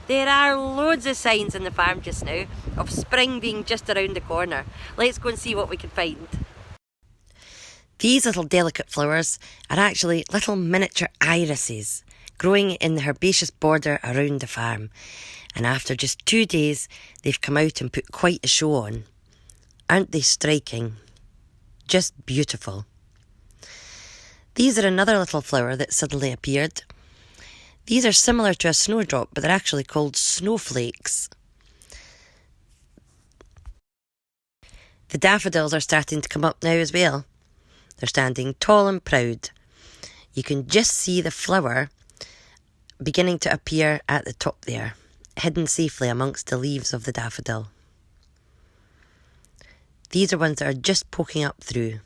There are loads of signs in the farm just now of spring being just around the corner. Let's go and see what we can find. These little delicate flowers are actually little miniature irises growing in the herbaceous border around the farm. And after just 2 days, they've come out and put quite a show on. Aren't they striking? Just beautiful. These are another little flower that suddenly appeared. These are similar to a snowdrop, but they're actually called snowflakes. The daffodils are starting to come up now as well. They're standing tall and proud. You can just see the flower beginning to appear at the top there, hidden safely amongst the leaves of the daffodil. These are ones that are just poking up through.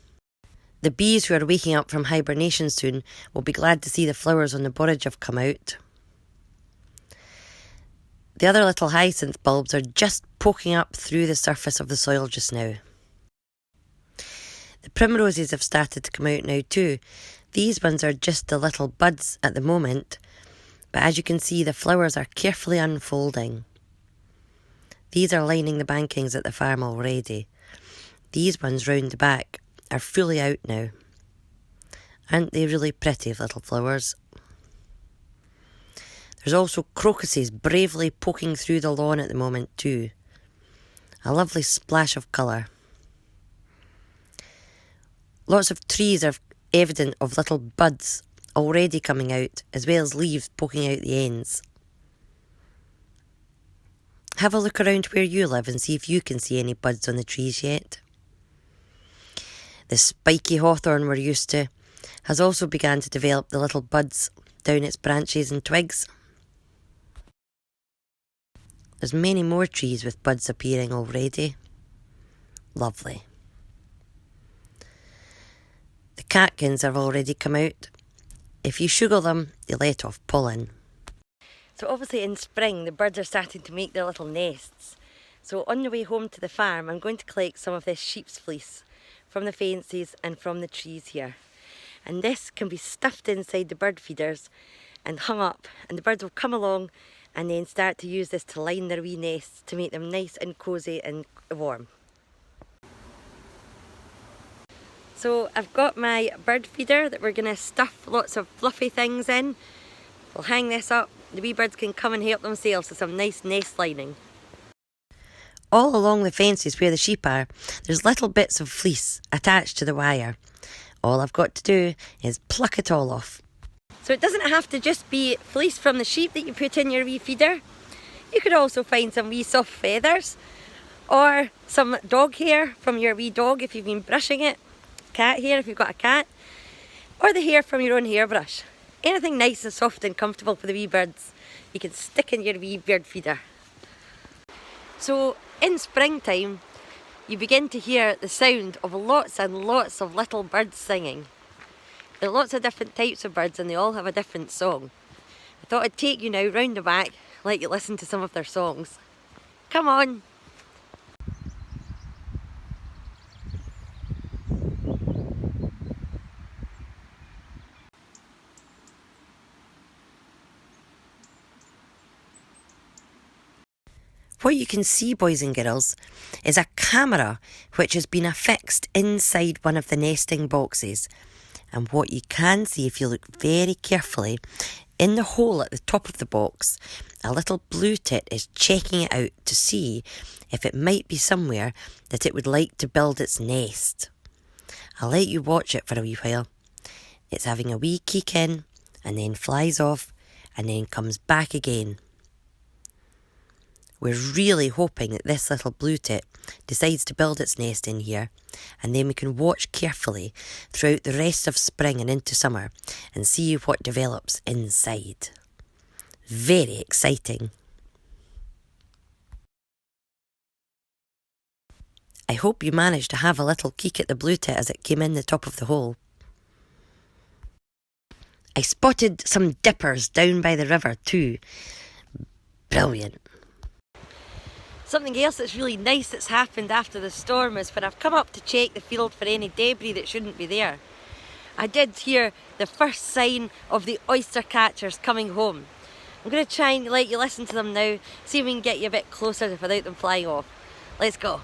The bees who are waking up from hibernation soon will be glad to see the flowers on the borage have come out. The other little hyacinth bulbs are just poking up through the surface of the soil just now. The primroses have started to come out now too. These ones are just the little buds at the moment, but as you can see, the flowers are carefully unfolding. These are lining the bankings at the farm already. These ones round the back are fully out now. Aren't they really pretty little flowers? There's also crocuses bravely poking through the lawn at the moment too. A lovely splash of colour. Lots of trees are evident of little buds already coming out, as well as leaves poking out the ends. Have a look around where you live and see if you can see any buds on the trees yet. The spiky hawthorn we're used to has also begun to develop the little buds down its branches and twigs. There's many more trees with buds appearing already. Lovely. The catkins have already come out. If you sugar them, they let off pollen. So obviously in spring the birds are starting to make their little nests. So on the way home to the farm I'm going to collect some of this sheep's fleece from the fences and from the trees here. And this can be stuffed inside the bird feeders and hung up, and the birds will come along and then start to use this to line their wee nests to make them nice and cosy and warm. So I've got my bird feeder that we're going to stuff lots of fluffy things in. We'll hang this up, the wee birds can come and help themselves to some nice nest lining. All along the fences where the sheep are, there's little bits of fleece attached to the wire. All I've got to do is pluck it all off. So it doesn't have to just be fleece from the sheep that you put in your wee feeder. You could also find some wee soft feathers, or some dog hair from your wee dog if you've been brushing it, cat hair if you've got a cat, or the hair from your own hairbrush. Anything nice and soft and comfortable for the wee birds, you can stick in your wee bird feeder. So in springtime, you begin to hear the sound of lots and lots of little birds singing. There are lots of different types of birds and they all have a different song. I thought I'd take you now round the back, let you listen to some of their songs. Come on! What you can see, boys and girls, is a camera which has been affixed inside one of the nesting boxes. And what you can see if you look very carefully, in the hole at the top of the box, a little blue tit is checking it out to see if it might be somewhere that it would like to build its nest. I'll let you watch it for a wee while. It's having a wee keek in, and then flies off, and then comes back again. We're really hoping that this little blue tit decides to build its nest in here, and then we can watch carefully throughout the rest of spring and into summer and see what develops inside. Very exciting. I hope you managed to have a little peek at the blue tit as it came in the top of the hole. I spotted some dippers down by the river too. Brilliant. Something else that's really nice that's happened after the storm is when I've come up to check the field for any debris that shouldn't be there. I did hear the first sign of the oyster catchers coming home. I'm going to try and let you listen to them now, see if we can get you a bit closer without them flying off. Let's go.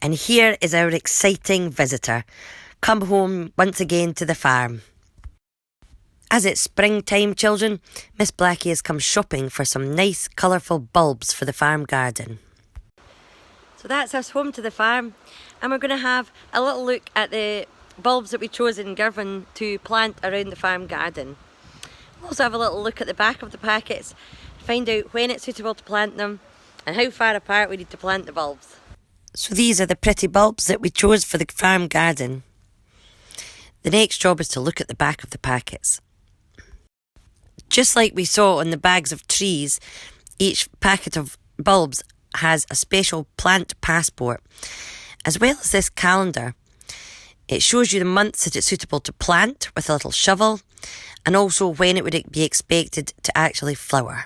And here is our exciting visitor, come home once again to the farm. As it's springtime, children, Miss Blackie has come shopping for some nice colourful bulbs for the farm garden. So that's us home to the farm, and we're going to have a little look at the bulbs that we chose in Girvan to plant around the farm garden. We'll also have a little look at the back of the packets, find out when it's suitable to plant them and how far apart we need to plant the bulbs. So these are the pretty bulbs that we chose for the farm garden. The next job is to look at the back of the packets. Just like we saw on the bags of trees, each packet of bulbs has a special plant passport. As well as this calendar, it shows you the months that it's suitable to plant with a little shovel, and also when it would be expected to actually flower.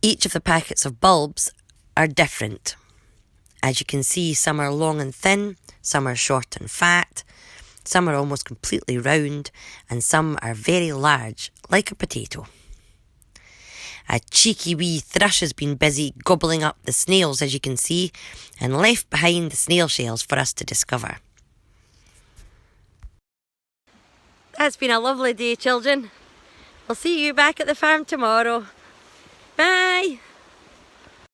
Each of the packets of bulbs are different. As you can see, some are long and thin, some are short and fat, some are almost completely round, and some are very large, like a potato. A cheeky wee thrush has been busy gobbling up the snails, as you can see, and left behind the snail shells for us to discover. That's been a lovely day, children. We'll see you back at the farm tomorrow. Bye!